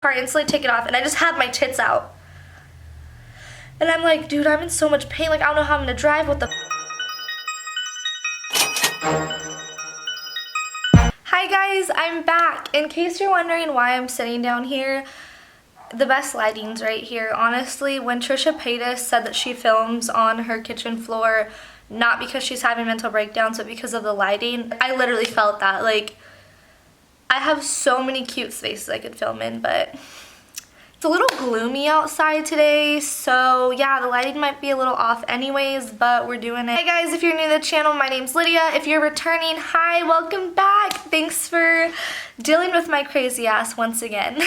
car, instantly take it off, and I just had my tits out. And I'm like, dude, I'm in so much pain. Like, I don't know how I'm gonna drive. What the Hi guys, I'm back. In case you're wondering why I'm sitting down here, the best lighting's right here. Honestly, when Trisha Paytas said that she films on her kitchen floor, not because she's having mental breakdowns, but because of the lighting, I literally felt that. Like, I have so many cute spaces I could film in, but it's a little gloomy outside today, so yeah, the lighting might be a little off anyways, but we're doing it. Hey guys, if you're new to the channel, my name's Lydia. If you're returning, hi, welcome back. Thanks for dealing with my crazy ass once again.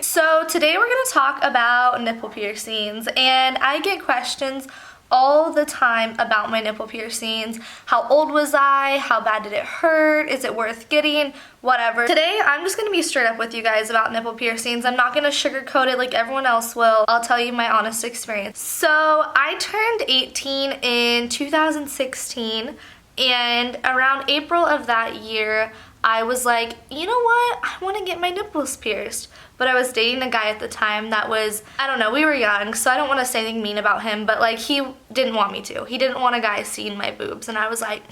So today we're gonna talk about nipple piercings, and I get questions all the time about my nipple piercings. How old was I? How bad did it hurt? Is it worth getting? Whatever. Today, I'm just gonna be straight up with you guys about nipple piercings. I'm not gonna sugarcoat it like everyone else will. I'll tell you my honest experience. So, I turned 18 in 2016, and around April of that year, I was like, you know what? I want to get my nipples pierced. But I was dating a guy at the time that was, I don't know, we were young, so I don't want to say anything mean about him, but like he didn't want me to. He didn't want a guy seeing my boobs, and I was like,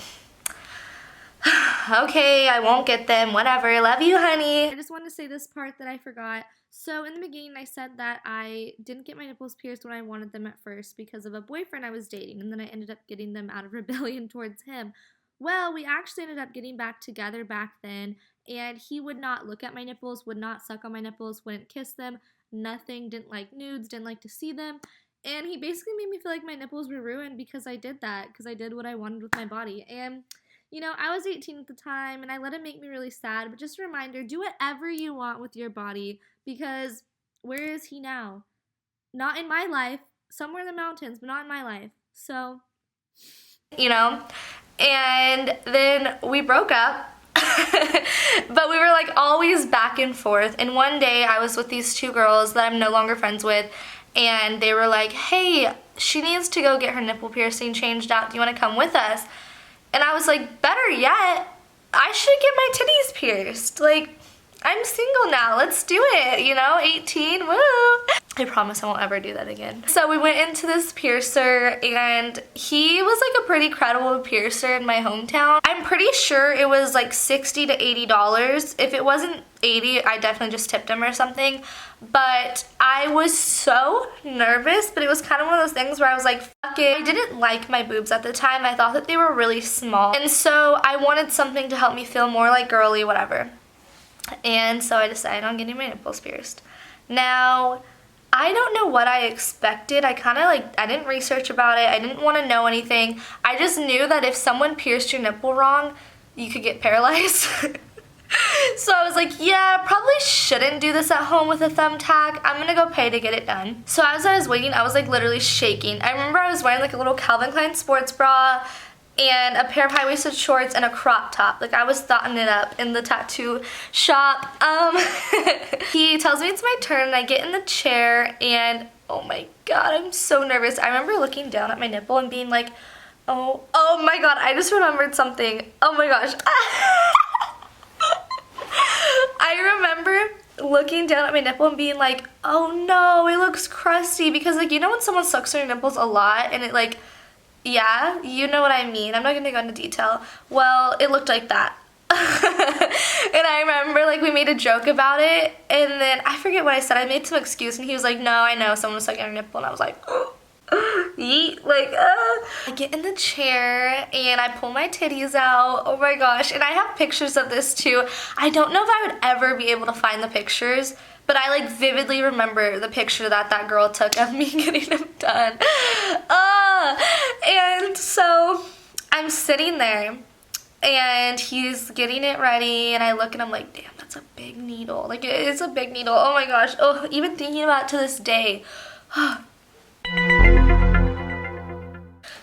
okay, I won't get them, whatever, love you, honey. I just wanted to say this part that I forgot. So in the beginning, I said that I didn't get my nipples pierced when I wanted them at first because of a boyfriend I was dating, and then I ended up getting them out of rebellion towards him. Well, we actually ended up getting back together back then, and he would not look at my nipples, would not suck on my nipples, wouldn't kiss them, nothing, didn't like nudes, didn't like to see them, and he basically made me feel like my nipples were ruined because I did that, because I did what I wanted with my body. And you know, I was 18 at the time, and I let it make me really sad, but just a reminder, do whatever you want with your body, because where is he now? Not in my life, somewhere in the mountains, but not in my life. So, you know, and then we broke up. But we were like always back and forth, and one day I was with these two girls that I'm no longer friends with, and they were like, hey, she needs to go get her nipple piercing changed out, do you want to come with us? And I was like, better yet, I should get my titties pierced. Like, I'm single now, let's do it, you know, 18, woo! I promise I won't ever do that again. So we went into this piercer, and he was like a pretty credible piercer in my hometown. I'm pretty sure it was like $60 to $80. If it wasn't 80, I definitely just tipped him or something. But I was so nervous, but it was kind of one of those things where I was like, fuck it. I didn't like my boobs at the time. I thought that they were really small. And so I wanted something to help me feel more like girly, whatever. And so I decided on getting my nipples pierced. Now, I don't know what I expected. I kind of like, I didn't research about it. I didn't want to know anything. I just knew that if someone pierced your nipple wrong, you could get paralyzed. So I was like, yeah, probably shouldn't do this at home with a thumbtack. I'm gonna go pay to get it done. So as I was waiting, I was like literally shaking. I remember I was wearing like a little Calvin Klein sports bra and a pair of high-waisted shorts and a crop top. Like, I was thotting it up in the tattoo shop. He tells me it's my turn, and I get in the chair, and oh my god, I'm so nervous. I remember looking down at my nipple and being like, oh my god, I just remembered something. Oh my gosh. I remember looking down at my nipple and being like, oh no, it looks crusty, because like, you know when someone sucks on your nipples a lot and it like, yeah, you know what I mean. I'm not gonna go into detail. Well, it looked like that. And I remember like we made a joke about it, and then I forget what I said. I made some excuse, and he was like, no, I know someone was sucking on your nipple, and I was like, yeet, like, I get in the chair and I pull my titties out. Oh my gosh. And I have pictures of this too. I don't know if I would ever be able to find the pictures, but I like vividly remember the picture that that girl took of me getting them done. And so I'm sitting there and he's getting it ready, and I look and I'm like, damn, that's a big needle. Like, it is a big needle. Oh my gosh. Oh, even thinking about it to this day.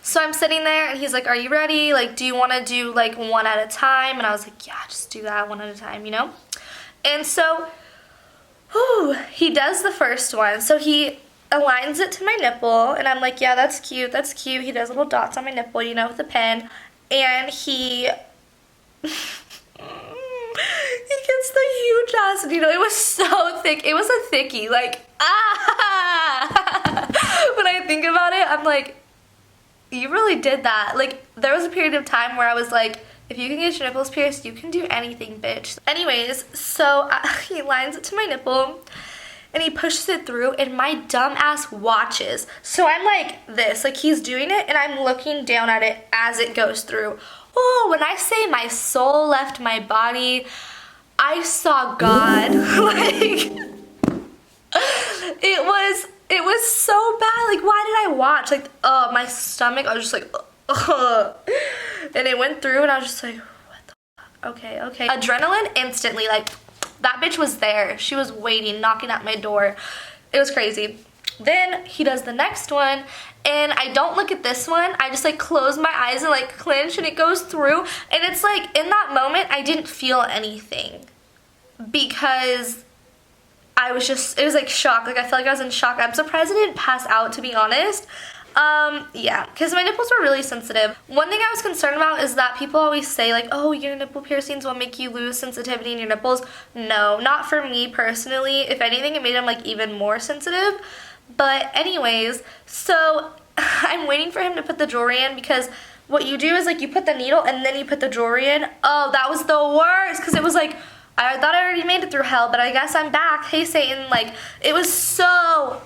So I'm sitting there and he's like, are you ready? Like, do you want to do like one at a time? And I was like, yeah, just do that one at a time, you know? And so, he does the first one. So he aligns it to my nipple, and I'm like, yeah, that's cute, that's cute. He does little dots on my nipple, you know, with a pen. And he He gets the huge ass needle. It was so thick. It was a thickie. Like, ah! When I think about it, I'm like, you really did that. Like, there was a period of time where I was like, if you can get your nipples pierced, you can do anything, bitch. Anyways, so he lines it to my nipple and he pushes it through and my dumb ass watches. So I'm like this, like he's doing it and I'm looking down at it as it goes through. Oh, when I say my soul left my body, I saw God. Like, it was so bad. Like, why did I watch? Like, my stomach, I was just like, ugh. And it went through and I was just like, what the fuck? Okay, okay. Adrenaline instantly, like, that bitch was there. She was waiting, knocking at my door. It was crazy. Then he does the next one and I don't look at this one. I just like close my eyes and like clench and it goes through. And it's like, in that moment, I didn't feel anything because I was just, it was like shock. Like, I felt like I was in shock. I'm surprised I didn't pass out, to be honest. Yeah, because my nipples were really sensitive. One thing I was concerned about is that people always say like, oh, your nipple piercings will make you lose sensitivity in your nipples. No, not for me personally. If anything, it made them like even more sensitive. But anyways, so I'm waiting for him to put the jewelry in because what you do is like you put the needle and then you put the jewelry in. Oh, that was the worst because it was like, I thought I already made it through hell, but I guess I'm back. Hey, Satan. Like, it was so...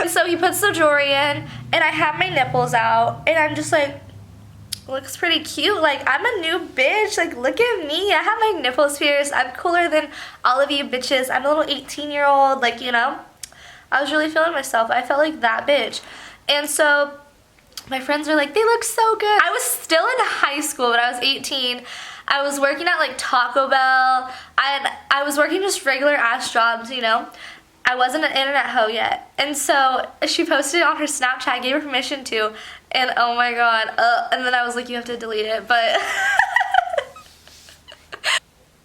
So he puts the jewelry in and I have my nipples out and I'm just like, looks pretty cute. Like, I'm a new bitch. Like, look at me. I have my nipples pierced. I'm cooler than all of you bitches. I'm a little 18-year-old. Like, you know, I was really feeling myself. I felt like that bitch. And so my friends were like, they look so good. I was still in high school, but I was 18. I was working at like Taco Bell. I was working just regular ass jobs, you know. I wasn't an internet hoe yet. And so she posted it on her Snapchat, gave her permission to, and oh my god, and then I was like, you have to delete it, but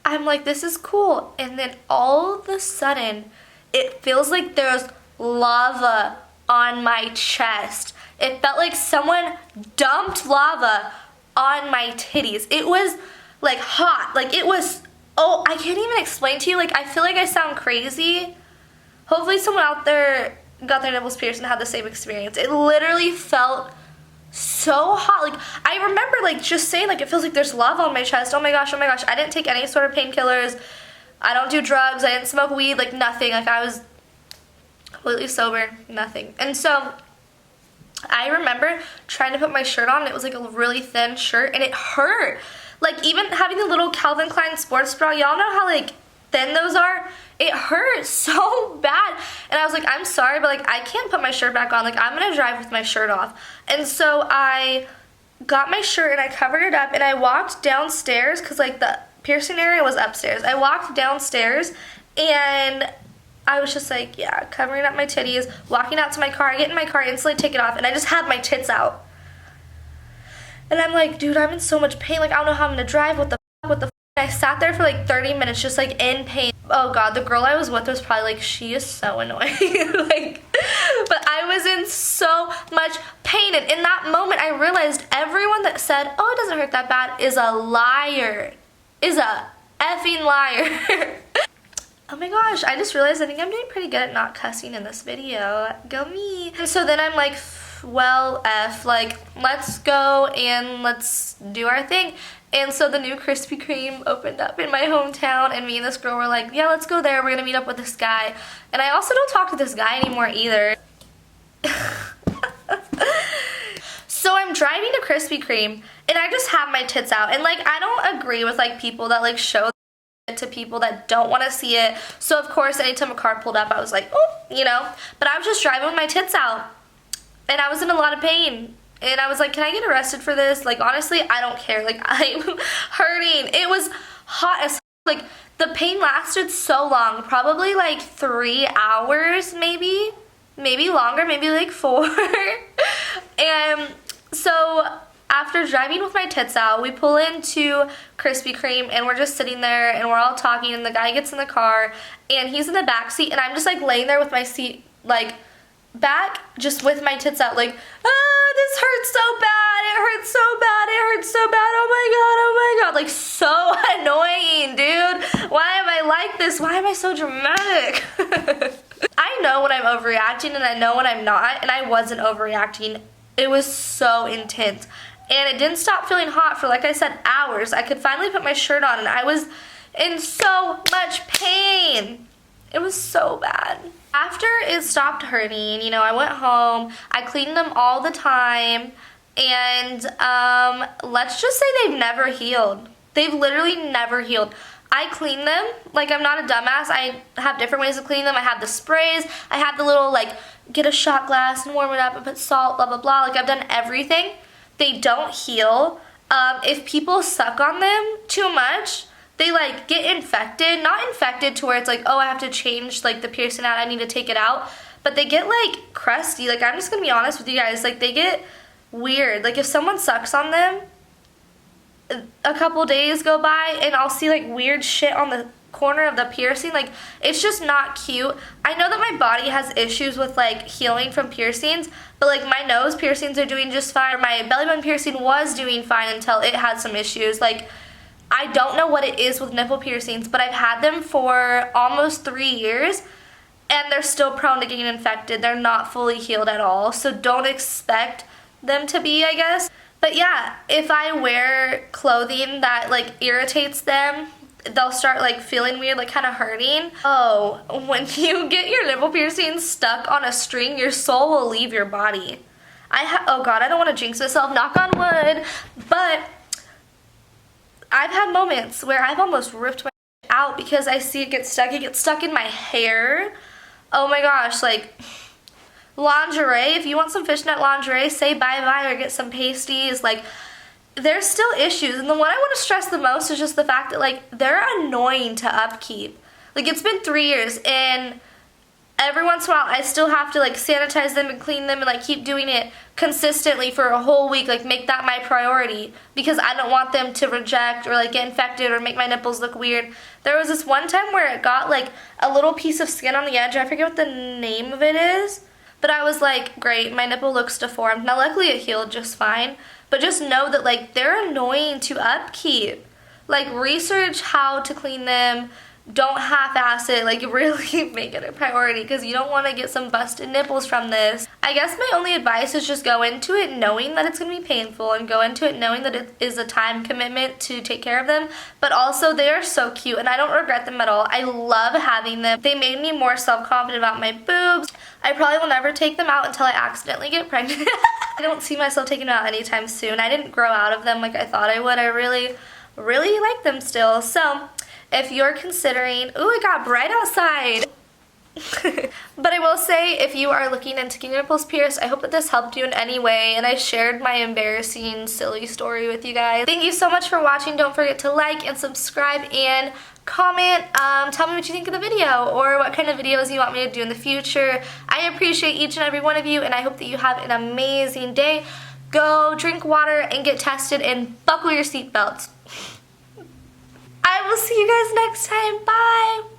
I'm like, this is cool. And then all of a sudden, it feels like there's lava on my chest. It felt like someone dumped lava on my titties. It was like hot, like it was, oh, I can't even explain to you. Like, I feel like I sound crazy. Hopefully someone out there got their nipples pierced and had the same experience. It literally felt so hot. Like, I remember like just saying like, it feels like there's lava on my chest. Oh my gosh, oh my gosh. I didn't take any sort of painkillers. I don't do drugs. I didn't smoke weed, like nothing. Like, I was completely sober, nothing. And so I remember trying to put my shirt on. It was like a really thin shirt and it hurt. Like, even having the little Calvin Klein sports bra, y'all know how like thin those are? It hurt so bad. And I was like, I'm sorry, but like, I can't put my shirt back on. Like, I'm gonna drive with my shirt off. And so I got my shirt and I covered it up and I walked downstairs because like the piercing area was upstairs. I walked downstairs and I was just like, yeah, covering up my titties, walking out to my car. I get in my car, instantly take it off, and I just had my tits out. And I'm like, dude, I'm in so much pain. Like, I don't know how I'm gonna drive. What the fuck? What the fuck? I sat there for like 30 minutes just like in pain. Oh god, the girl I was with was probably like, she is so annoying. Like, but I was in so much pain. And in that moment, I realized everyone that said, oh, it doesn't hurt that bad is a liar. Is a effing liar. Oh my gosh, I just realized I think I'm doing pretty good at not cussing in this video. Go me. And so then I'm like, well, like, let's go and let's do our thing. And so the new Krispy Kreme opened up in my hometown and me and this girl were like, yeah, let's go there. We're gonna meet up with this guy. And I also don't talk to this guy anymore either. So I'm driving to Krispy Kreme and I just have my tits out. And like, I don't agree with like people that like show it to people that don't want to see it. So of course, anytime a car pulled up, I was like, oh, you know. But I was just driving with my tits out. And I was in a lot of pain. And I was like, can I get arrested for this? Like, honestly, I don't care. Like, I'm hurting. It was hot as like, the pain lasted so long. Probably like 3 hours, maybe. Maybe longer, maybe like 4. And so after driving with my tits out, we pull into Krispy Kreme and we're just sitting there and we're all talking and the guy gets in the car and he's in the back seat and I'm just like laying there with my seat like back just with my tits out like, ah, this hurts so bad, it hurts so bad, it hurts so bad, oh my god, like so annoying, dude. Why am I like this? Why am I so dramatic? I know when I'm overreacting and I know when I'm not, and I wasn't overreacting. It was so intense. And it didn't stop feeling hot for, like I said, hours. I could finally put my shirt on and I was in so much pain. It was so bad. After it stopped hurting, you know, I went home, I cleaned them all the time, and let's just say they've never healed. They've literally never healed. I clean them, like I'm not a dumbass. I have different ways of cleaning them. I have the sprays, I have the little like get a shot glass and warm it up and put salt, blah blah blah. Like I've done everything. They don't heal. If people suck on them too much, they like get infected. Not infected to where it's like, oh, I have to change like the piercing out, I need to take it out. But they get like crusty. Like I'm just gonna be honest with you guys, like they get weird. Like if someone sucks on them, a couple days go by and I'll see like weird shit on the corner of the piercing. Like it's just not cute. I know that my body has issues with like healing from piercings, but like my nose piercings are doing just fine. My belly button piercing was doing fine until it had some issues. Like I don't know what it is with nipple piercings, but I've had them for almost 3 years and they're still prone to getting infected. They're not fully healed at all, so don't expect them to be, I guess. But yeah, if I wear clothing that like irritates them, they'll start like feeling weird, like kind of hurting. Oh, when you get your nipple piercing stuck on a string, your soul will leave your body. Oh god, I don't want to jinx myself, knock on wood, but I've had moments where I've almost ripped my out because I see it get stuck. It gets stuck in my hair. Oh my gosh, like lingerie, if you want some fishnet lingerie, say bye-bye or get some pasties. Like there's still issues, and the one I want to stress the most is just the fact that like they're annoying to upkeep. Like it's been 3 years and every once in a while I still have to like sanitize them and clean them and like keep doing it consistently for a whole week, like make that my priority because I don't want them to reject or like get infected or make my nipples look weird. There was this one time where it got like a little piece of skin on the edge. I forget what the name of it is, but I was like, great, my nipple looks deformed. Now luckily it healed just fine, but just know that like they're annoying to upkeep. Like research how to clean them. Don't half-ass it, like really make it a priority because you don't want to get some busted nipples from this. I guess my only advice is just go into it knowing that it's going to be painful and go into it knowing that it is a time commitment to take care of them, but also they are so cute and I don't regret them at all. I love having them. They made me more self-confident about my boobs. I probably will never take them out until I accidentally get pregnant. I don't see myself taking them out anytime soon. I didn't grow out of them like I thought I would. I really like them still. So if you're considering, ooh, it got bright outside. But I will say, if you are looking into getting your nipples pierced, I hope that this helped you in any way and I shared my embarrassing, silly story with you guys. Thank you so much for watching. Don't forget to like and subscribe and comment. Tell me what you think of the video or what kind of videos you want me to do in the future. I appreciate each and every one of you and I hope that you have an amazing day. Go drink water and get tested and buckle your seatbelts. I will see you guys next time. Bye!